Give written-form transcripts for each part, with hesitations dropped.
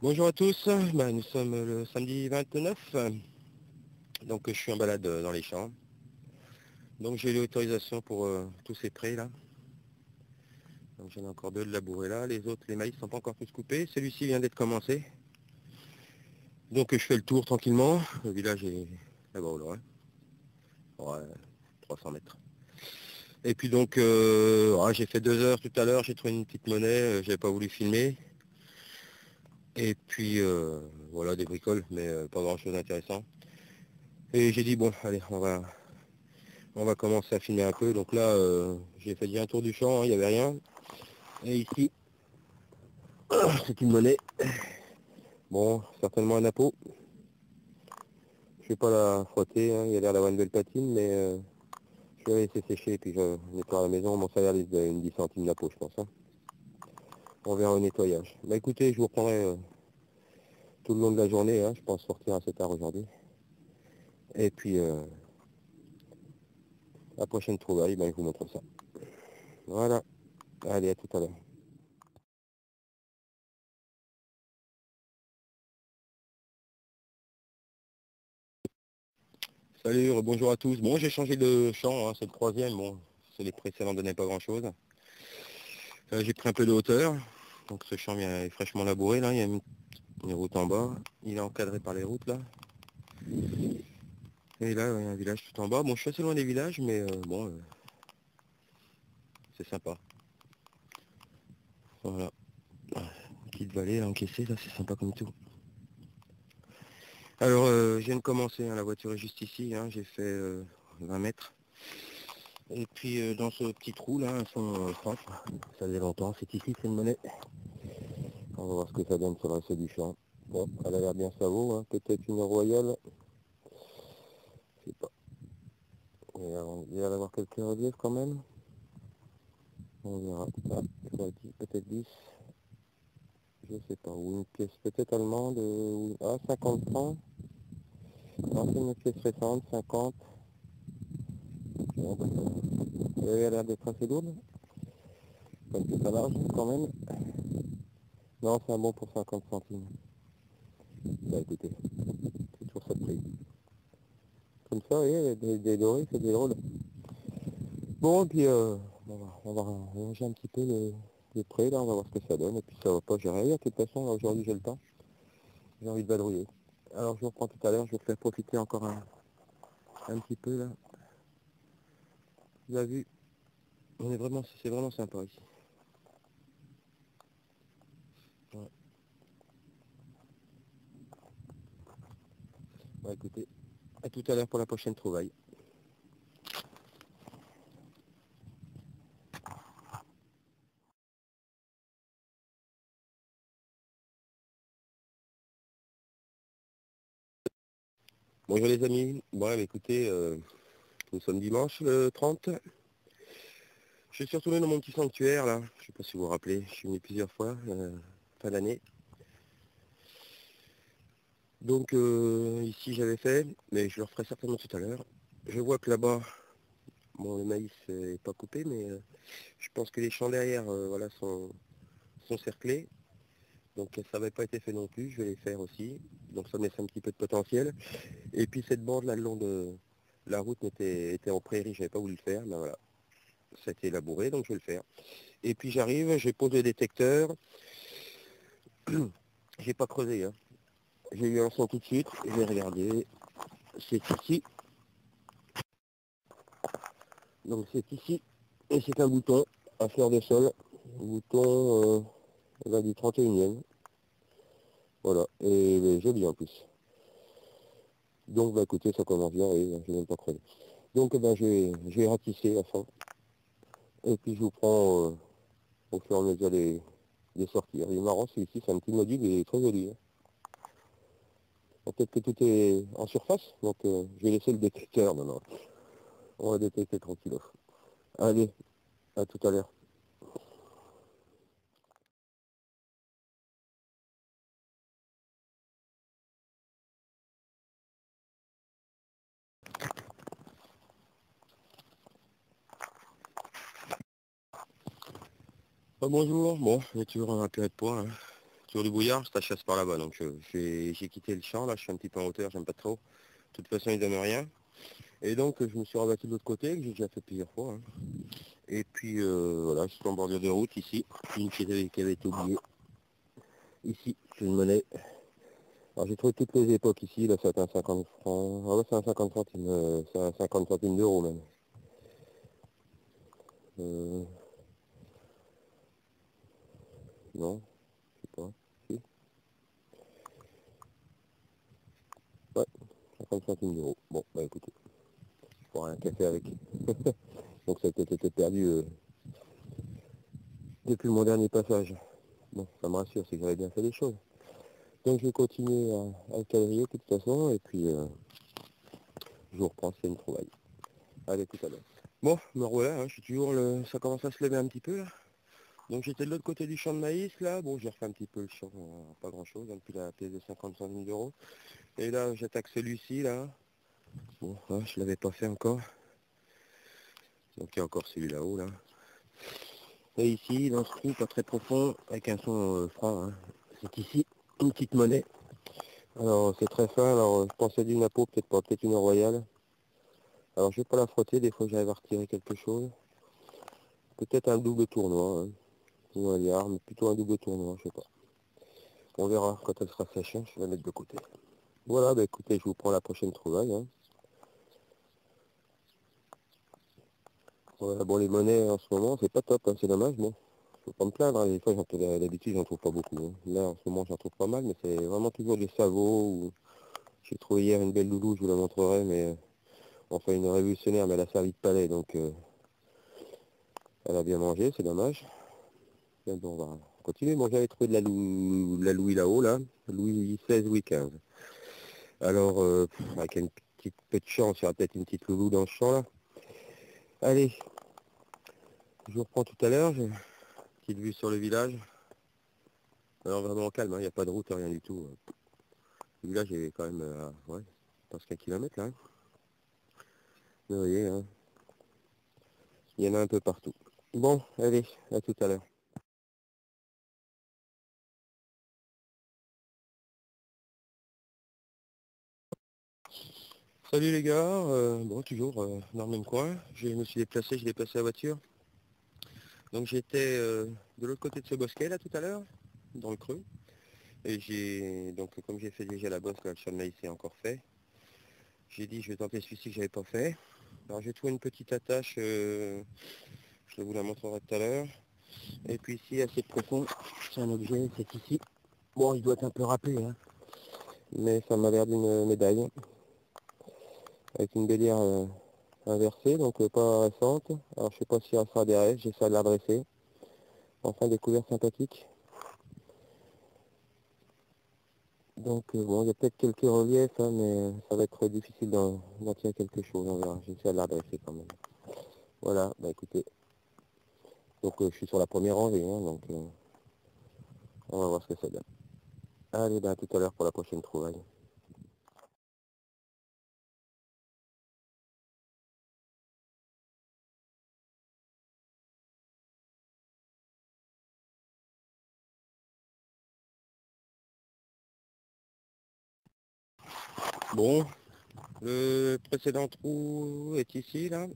Bonjour à tous, nous sommes le samedi 29, donc je suis en balade dans les champs. Donc j'ai eu l'autorisation pour tous ces prés là. Donc j'en ai encore deux de labourer là, les autres, les maïs sont pas encore tous coupés. Celui-ci vient d'être commencé. Donc je fais le tour tranquillement. Le village est là-bas au loin. Ouais, 300 mètres. Et puis donc j'ai fait 2 heures tout à l'heure, j'ai trouvé une petite monnaie, j'avais pas voulu filmer. Et puis voilà des bricoles, mais pas grand chose d'intéressant. Et j'ai dit bon allez on va commencer à filmer un peu. Donc là, j'ai fait dire un tour du champ, hein, il n'y avait rien. Et ici, c'est une monnaie. Bon, certainement un appôt. Je vais pas la frotter, hein, il a l'air d'avoir une belle patine, mais je vais la laisser sécher et puis je nettoie à la maison. Bon, ça a l'air d'une 10 centimes d'appôt, je pense. Hein. On verra au nettoyage. Bah écoutez, je vous reprendrai tout le long de la journée. Hein, je pense sortir à 7 heures aujourd'hui. Et puis, la prochaine trouvaille, je vous montre ça. Voilà. Allez, à tout à l'heure. Salut, bonjour à tous. Bon, j'ai changé de champ, hein, c'est le troisième. Bon, c'est les précédents ne donnaient pas grand-chose. J'ai pris un peu de hauteur. Donc ce champ est fraîchement labouré. Là, il y a une route en bas. Il est encadré par les routes là. Et là, il y a un village tout en bas. Bon, je suis assez loin des villages, mais c'est sympa. Voilà. Une petite vallée là, encaissée, là, c'est sympa comme tout. Alors, je viens de commencer, hein, la voiture est juste ici. Hein, j'ai fait 20 mètres. Et puis dans ce petit trou là, elles sont propres. Ça faisait longtemps, c'est ici, c'est une monnaie. On va voir ce que ça donne sur le reste du champ. Bon, elle a l'air bien savot, hein. Peut-être une royale. Je sais pas. Il y a d'avoir quelques reliefs quand même. On verra. Ah, peut-être 10. Je sais pas. Ou une pièce peut-être allemande. Ah, 50 francs. Non, c'est une pièce récente, 50. Bon, elle a l'air d'être assez lourde. Comme que ça marche quand même. Non, c'est un bon pour 50 centimes. Bah écoutez, c'est toujours ça de prix. Comme ça, vous voyez, des dorés, c'est des drôles. Bon, et puis on va ranger un petit peu les prés, là, on va voir ce que ça donne, et puis ça va pas gérer. De toute façon, là, aujourd'hui j'ai le temps, j'ai envie de vadrouiller. Alors je vous reprends tout à l'heure, je vais vous faire profiter encore un petit peu là. Vous avez vu, c'est vraiment sympa ici. Ouais. Bon, écoutez, à tout à l'heure pour la prochaine trouvaille. Bonjour les amis, bon écoutez, nous sommes dimanche le 30. Je suis retourné dans mon petit sanctuaire là, je sais pas si vous vous rappelez, je suis venu plusieurs fois, fin d'année. Donc ici j'avais fait, mais je le referai certainement tout à l'heure. Je vois que là-bas, bon le maïs n'est pas coupé, mais je pense que les champs derrière voilà, sont cerclés. Donc ça n'avait pas été fait non plus, je vais les faire aussi. Donc ça me laisse un petit peu de potentiel. Et puis cette bande là le long de la route était en prairie, je n'avais pas voulu le faire, mais voilà. Ça a été élaboré, donc je vais le faire. Et puis j'arrive, j'ai posé le détecteur. J'ai pas creusé, hein. J'ai eu un son tout de suite, j'ai regardé. C'est ici. Donc c'est ici. Et c'est un bouton à fleur de sol. Bouton on a du 31e. Voilà. Et il est joli en plus. Donc bah écoutez, ça commence bien et je n'ai même pas creusé. Donc je vais ratisser à fond. Et puis je vous prends au fur et à mesure des sorties. Il est marrant celui-ci, c'est un petit module, il est très joli. Hein. Bon, peut-être que tout est en surface, donc je vais laisser le détecteur maintenant. On va détecter tranquille. Allez, à tout à l'heure. Bonjour, bon, j'ai toujours un peu de poids, hein. sur du brouillard, ça chasse par là-bas. Donc j'ai quitté le champ, là je suis un petit peu en hauteur, j'aime pas trop. De toute façon il donne rien. Et donc je me suis rabattu de l'autre côté, que j'ai déjà fait plusieurs fois. Hein. Et puis voilà, je suis en bordure de route ici, une qui avait été oubliée. Ici, c'est une monnaie. Alors j'ai trouvé toutes les époques ici, là c'est un 50 francs. Ah ouais, c'est un 50 centimes, c'est un 50 centimes d'euros même. Non, je sais pas. Si. Ouais, 50 centimes d'euros. Bon, bah écoutez, je pourrais un café avec. Donc ça a peut-être été perdu depuis mon dernier passage. Bon, ça me rassure, c'est que j'avais bien fait les choses. Donc je vais continuer à le quadriller de toute façon, et puis je vous reprends, c'est une trouvaille. Allez, tout à l'heure. Bon, me revoilà, hein, je suis toujours ça commence à se lever un petit peu là. Donc j'étais de l'autre côté du champ de maïs là, bon j'ai refait un petit peu le champ, pas grand chose, hein, depuis la pièce de 50 centimes d'euros. Et là j'attaque celui-ci là. Bon, hein, je l'avais pas fait encore. Donc il y a encore celui là-haut là. Et ici, dans ce trou pas très profond, avec un son franc, hein. C'est ici, une petite monnaie. Alors c'est très fin, alors je pensais d'une napo, peut-être pas, peut-être une royale. Alors je vais pas la frotter, des fois j'arrive à retirer quelque chose. Peut-être un double tournoi, hein. Ou un liard, mais plutôt un double tournoi, je sais pas. On verra quand elle sera sèche, hein, je vais la mettre de côté. Voilà, bah écoutez, je vous prends la prochaine trouvaille. Hein. Voilà, bon les monnaies en ce moment, c'est pas top, hein, c'est dommage, bon. Faut pas me plaindre, hein. Des fois d'habitude j'en trouve pas beaucoup. Hein. Là en ce moment j'en trouve pas mal, mais c'est vraiment toujours des sabots. Ou... J'ai trouvé hier une belle loulou, je vous la montrerai, mais enfin une révolutionnaire, mais elle a servi de palais, donc elle a bien mangé, c'est dommage. Bien, bon, on va continuer. Bon, j'avais trouvé de la Louis là-haut, là, Louis XVI, Louis XV. Alors, avec une petite peu de chance, il y aura peut-être une petite loulou dans ce champ là. Allez, je vous reprends tout à l'heure, j'ai une petite vue sur le village. Alors vraiment calme, hein, il n'y a pas de route, rien du tout. Le village est quand même, ouais, presque 1 kilomètre là. Hein. Vous voyez, hein, il y en a un peu partout. Bon, allez, à tout à l'heure. Salut les gars, bon toujours dans le même coin, je me suis déplacé, j'ai déplacé la voiture. Donc j'étais de l'autre côté de ce bosquet là tout à l'heure, dans le creux. Et donc comme j'ai fait déjà la bosse, là, le champ de maïs est encore fait. J'ai dit je vais tenter celui-ci que j'avais pas fait. Alors j'ai trouvé une petite attache, je vous la montrerai tout à l'heure. Et puis ici assez profond, c'est un objet, c'est ici. Bon il doit être un peu râpé, hein, mais ça m'a l'air d'une médaille. Avec une bélière inversée, donc pas récente. Alors je sais pas si elle sera derrière, j'essaie de la dresser. Enfin découverte sympathique. Donc bon, il y a peut-être quelques reliefs, hein, mais ça va être difficile d'en tirer quelque chose, on verra. J'essaie de la redresser quand même. Voilà, bah écoutez. Donc je suis sur la première rangée, hein, donc on va voir ce que ça donne. Allez, bah à tout à l'heure pour la prochaine trouvaille. Bon, le précédent trou est ici, là.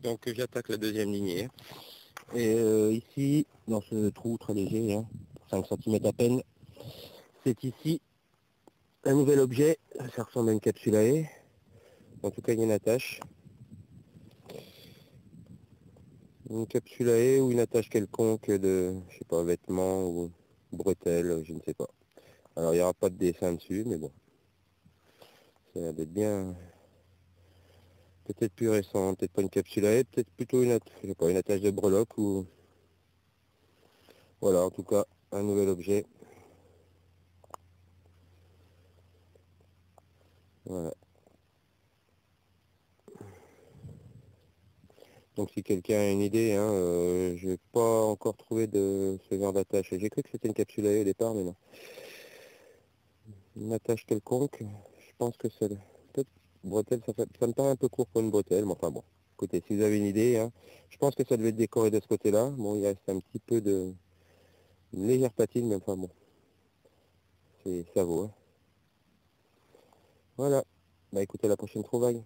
Donc j'attaque la deuxième lignée. Et ici, dans ce trou très léger, hein, 5 cm à peine, c'est ici un nouvel objet. Ça ressemble à une capsule à haie. En tout cas, il y a une attache. Une capsule à haie ou une attache quelconque de, je sais pas, vêtements ou bretelles, je ne sais pas. Alors, il n'y aura pas de dessin dessus, mais bon. Ça a l'air d'être bien, peut-être plus récent, peut-être pas une capsule à haie, peut-être plutôt je sais pas, une attache de breloque ou... Voilà, en tout cas, un nouvel objet. Voilà. Donc si quelqu'un a une idée, hein, je n'ai pas encore trouvé de ce genre d'attache. J'ai cru que c'était une capsule à haie au départ, mais non. Une attache quelconque, je pense que c'est... Peut-être bretelle, ça me paraît un peu court pour une bretelle, mais enfin bon. Écoutez, si vous avez une idée, hein, je pense que ça devait être décoré de ce côté-là. Bon, il reste un petit peu Une légère patine, mais enfin bon, ça vaut. Hein. Voilà. Bah écoutez, à la prochaine trouvaille.